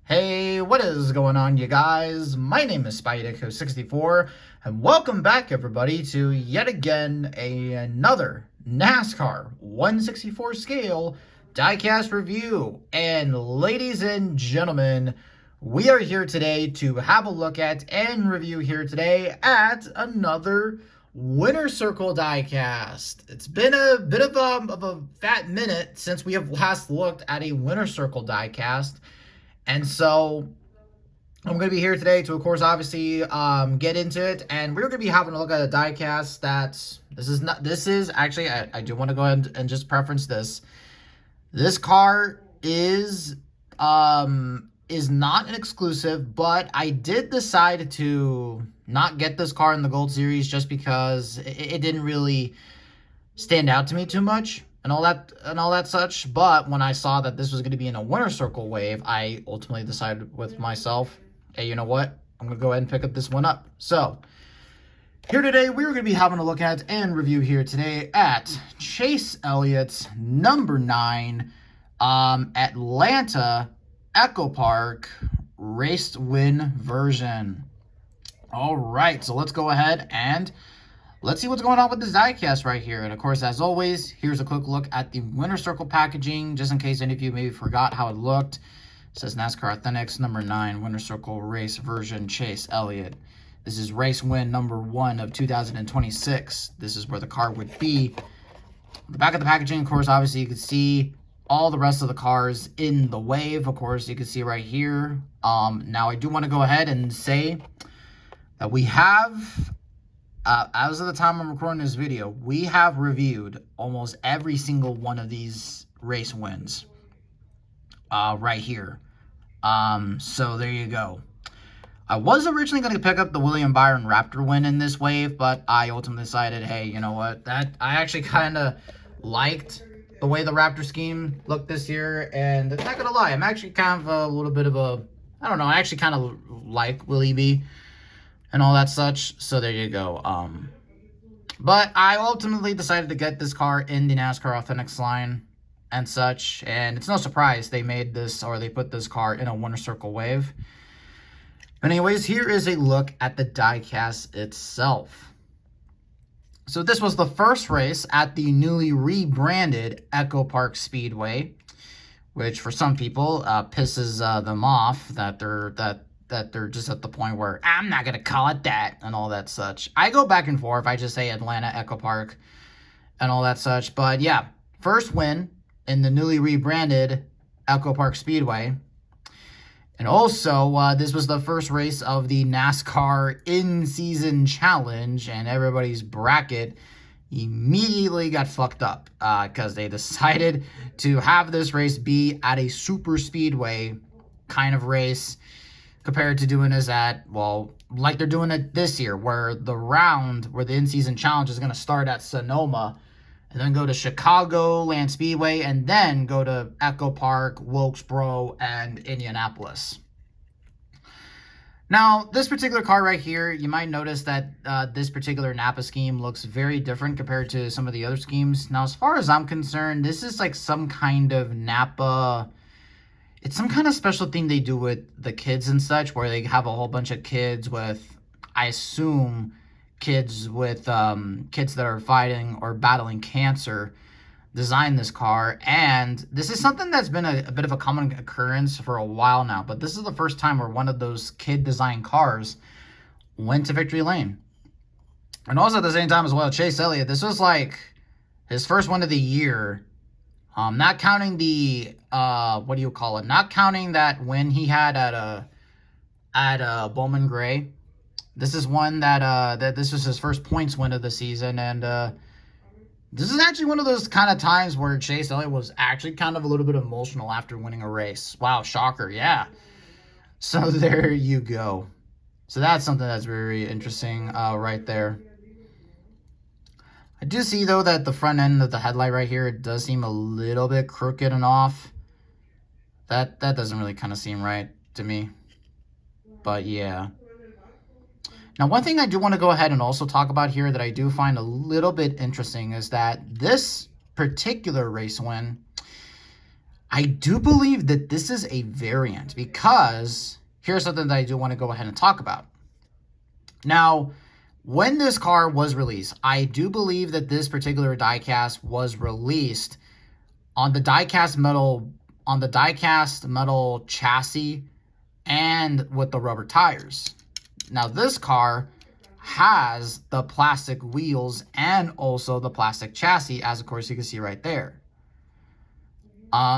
Hey, what is going on, you guys? My name is SpyEcho64, and welcome back, everybody, to yet again another NASCAR 1/64 scale diecast review. And ladies and gentlemen, we are here today to have a look at and review here today at another Winner Circle diecast. It's been a bit of a fat minute since we have last looked at a Winner Circle diecast. And so I'm going to be here today to, of course, obviously get into it. And we're going to be having a look at a diecast that this is actually, I do want to go ahead and just preference this. This car is not an exclusive, but I did decide to not get this car in the Gold Series just because it didn't really stand out to me too much. And all that such. But when I saw that this was going to be in a Winner Circle wave, I ultimately decided with myself, hey, you know what? I'm going to go ahead and pick up this one up. So here today, we're going to be having a look at and review here today at Chase Elliott's number 9 Atlanta EchoPark race win version. All right, so let's go ahead and let's see what's going on with this diecast right here. And of course, as always, here's a quick look at the Winner Circle packaging, just in case any of you maybe forgot how it looked. It says NASCAR Authentics number 9 Winner Circle race version Chase Elliott. This is race win number 1 of 2026. This is where the car would be. On the back of the packaging, of course, obviously you can see all the rest of the cars in the wave. Of course, you can see right here. Now I do want to go ahead and say that we have, as of the time I'm recording this video, we have reviewed almost every single one of these race wins right here. So there you go. I was originally going to pick up the William Byron Raptor win in this wave, but I ultimately decided, hey, you know what? That I actually kind of liked the way the Raptor scheme looked this year, and I'm not going to lie, I'm actually kind of a little bit of a, I don't know, I actually kind of like Willie B and all that such. So there you go. But I ultimately decided to get this car in the NASCAR Authentics line and such. And it's no surprise they made this, or they put this car in a Winner Circle wave. But anyways, here is a look at the diecast itself. So this was the first race at the newly rebranded EchoPark Speedway, which for some people pisses them off that they're just at the point where I'm not going to call it that and all that such. I go back and forth. I just say Atlanta EchoPark and all that such. But yeah, first win in the newly rebranded EchoPark Speedway. And also, this was the first race of the NASCAR In-Season Challenge, and everybody's bracket immediately got fucked up because they decided to have this race be at a super speedway kind of race, compared to doing this at, well, like they're doing it this year, where the in-season challenge is going to start at Sonoma and then go to Chicago Land Speedway and then go to EchoPark, Wilkesboro, and Indianapolis. Now, this particular car right here, you might notice that this particular Napa scheme looks very different compared to some of the other schemes. Now, as far as I'm concerned, this is like some kind of Napa, it's some kind of special thing they do with the kids and such, where they have a whole bunch of kids with, I assume, kids that are fighting or battling cancer design this car. And this is something that's been a bit of a common occurrence for a while now, but this is the first time where one of those kid design cars went to victory lane. And also at the same time as well, Chase Elliott, this was like his first one of the year. Not counting the what do you call it? Not counting that win he had at Bowman Gray. This is one that this was his first points win of the season, and this is actually one of those kind of times where Chase Elliott was actually kind of a little bit emotional after winning a race. Wow, shocker, yeah. So there you go. So that's something that's very interesting right there. I do see, though, that the front end of the headlight right here, it does seem a little bit crooked and off. That doesn't really kind of seem right to me. But, yeah. Now, one thing I do want to go ahead and also talk about here that I do find a little bit interesting is that this particular race win I do believe that this is a variant because here's something that I do want to go ahead and talk about. Now, when this car was released, I do believe that this particular diecast was released on the diecast metal chassis and with the rubber tires. Now, this car has the plastic wheels and also the plastic chassis, as of course you can see right there.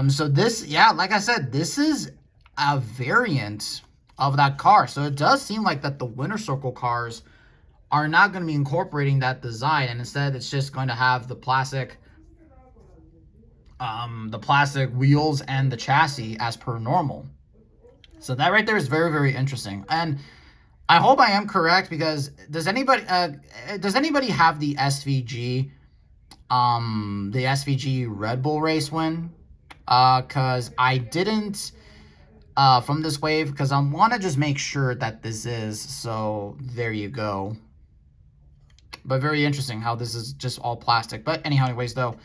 So this, yeah, like I said, this is a variant of that car. So it does seem like that the Winter Circle cars are not going to be incorporating that design, and instead it's just going to have the plastic wheels and the chassis as per normal. So that right there is very, very interesting. And I hope I am correct, because does anybody have the SVG Red Bull race win? Because I didn't from this wave, because I want to just make sure that this is, so there you go. But very interesting how this is just all plastic. But anyways though,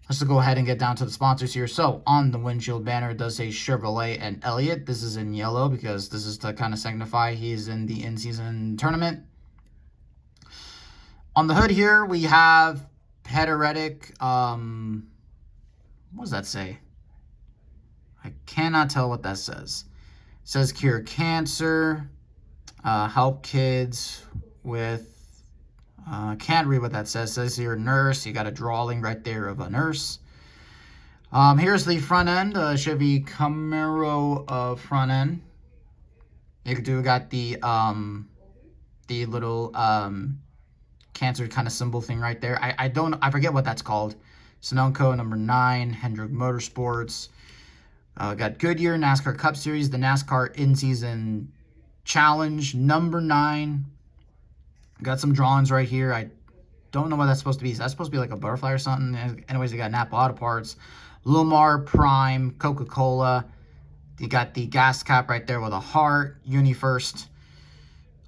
let's go ahead and get down to the sponsors here. So on the windshield banner, it does say Chevrolet and Elliott. This is in yellow because this is to kind of signify he's in the in-season tournament. On the hood here, we have Pediatric. What does that say? I cannot tell what that says. It says cure cancer, help kids with... can't read what that says. It says you're a nurse. You got a drawing right there of a nurse. Here's the front end, Chevy Camaro front end. You got the little cancer kind of symbol thing right there. I forget what that's called. Sunoco number 9, Hendrick Motorsports. Got Goodyear NASCAR Cup Series, the NASCAR in-season challenge number 9. Got some drawings right here. I don't know what that's supposed to be. Is that supposed to be like a butterfly or something? Anyways, they got Napa Auto Parts, Lumar, Prime, Coca-Cola. You got the gas cap right there with a heart, UniFirst.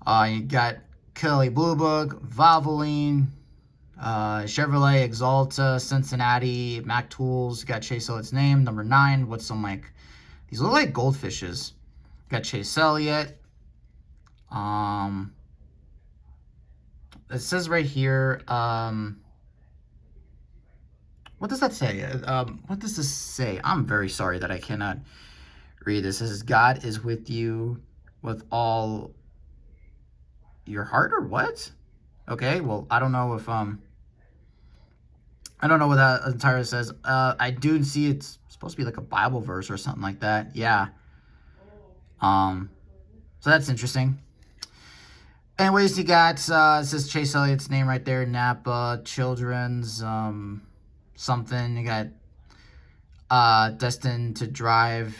You got Kelly Blue Book, Valvoline, Chevrolet, Exalta, Cincinnati, Mac Tools. You got Chase Elliott's name, number 9, with some like, these look like goldfishes. Got Chase Elliott. It says right here, what does that say? What does this say? I'm very sorry that I cannot read this. It says, God is with you with all your heart, or what? Okay, well, I don't know if, I don't know what that entirely says. I do see it's supposed to be like a Bible verse or something like that. Yeah. So that's interesting. Anyways, you got, it says Chase Elliott's name right there, Napa, Children's, something. You got, Destined to Drive,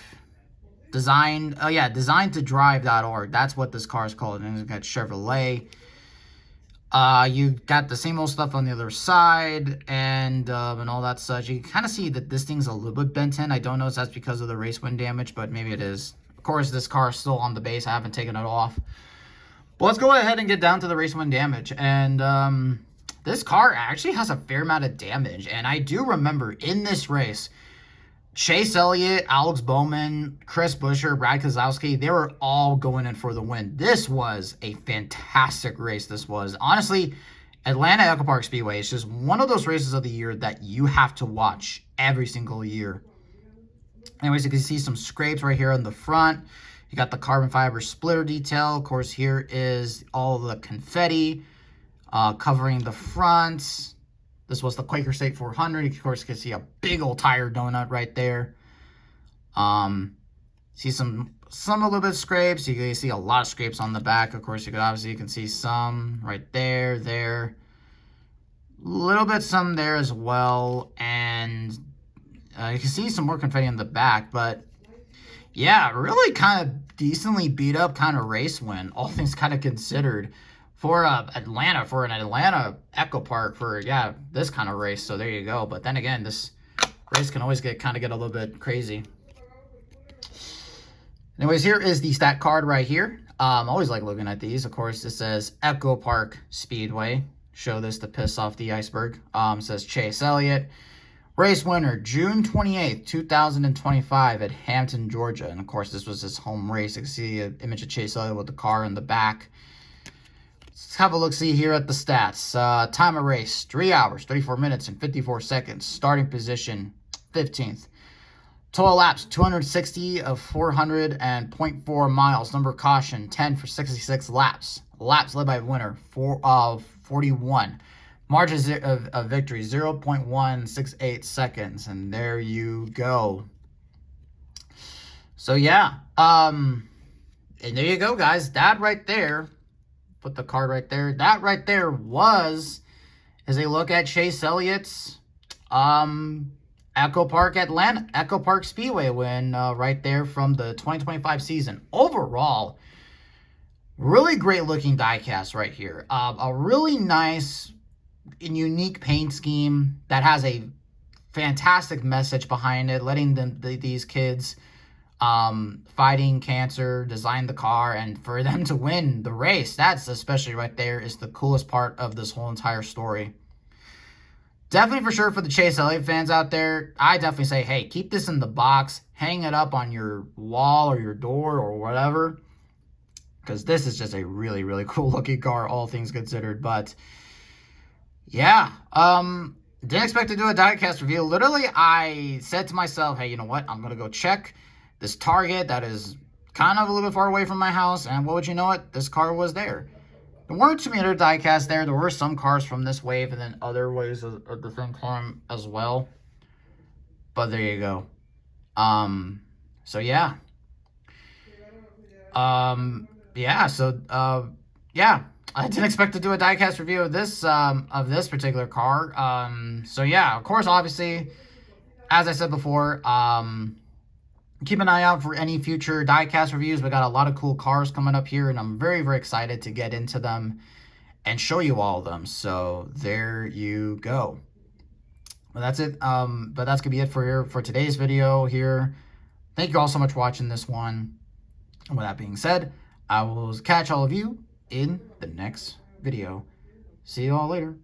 Designed to Drive.org. That's what this car is called. And you got Chevrolet. You got the same old stuff on the other side, and all that such. You can kind of see that this thing's a little bit bent in. I don't know if that's because of the race wind damage, but maybe it is. Of course, this car is still on the base. I haven't taken it off. But let's go ahead and get down to the race wind damage. And this car actually has a fair amount of damage. And I do remember in this race, Chase Elliott, Alex Bowman, Chris Buescher, Brad Keselowski, they were all going in for the win. This was a fantastic race. This was, honestly, Atlanta EchoPark Speedway is just one of those races of the year that you have to watch every single year. Anyways, you can see some scrapes right here on the front. You got the carbon fiber splitter detail. Of course, here is all the confetti covering the front. This was the Quaker State 400. Of course, you can see a big old tire donut right there. See some a little bit of scrapes. You can see a lot of scrapes on the back. Of course, you can see some right there, there. A little bit some there as well. And you can see some more confetti in the back. But yeah, really kind of decently beat up kind of race win, all things kind of considered, for an Atlanta EchoPark for, yeah, this kind of race. So there you go. But then again, this race can always get a little bit crazy. Anyways, here is the stat card right here. I always like looking at these. Of course, it says EchoPark Speedway. Show this to piss off the iceberg. It says Chase Elliott, Race winner, June 28th, 2025 at Hampton, Georgia. And, of course, this was his home race. You can see an image of Chase Elliott with the car in the back. Let's have a look-see here at the stats. Time of race, 3 hours, 34 minutes, and 54 seconds. Starting position, 15th. Total laps, 260 of 400.4 miles. Number of caution, 10 for 66 laps. Laps led by winner, 41. Margin of victory, 0.168 seconds. And there you go. So, yeah. And there you go, guys. That right there, put the card right there. That right there is a look at Chase Elliott's EchoPark Atlanta, EchoPark Speedway win right there from the 2025 season. Overall, really great looking diecast right here. A really nice and unique paint scheme that has a fantastic message behind it, letting these kids fighting cancer design the car, and for them to win the race. That's especially right there is the coolest part of this whole entire story. Definitely for sure for the Chase Elliott fans out there, I definitely say, hey, keep this in the box, hang it up on your wall or your door or whatever, because this is just a really, really cool looking car, all things considered. But yeah, didn't expect to do a diecast review. Literally, I said to myself, hey, you know what? I'm going to go check this Target that is kind of a little bit far away from my house, and what would you know it? This car was there. There weren't too many other diecasts there. There were some cars from this wave and then other waves at the same time as well. But there you go. So yeah. Yeah, I didn't expect to do a diecast review of this particular car. So yeah, of course, obviously, as I said before, keep an eye out for any future diecast reviews. We got a lot of cool cars coming up here, and I'm very, very excited to get into them and show you all of them. So there you go. Well, that's it. But that's gonna be it for today's video here. Thank you all so much for watching this one. And with that being said, I will catch all of you in the next video. See you all later.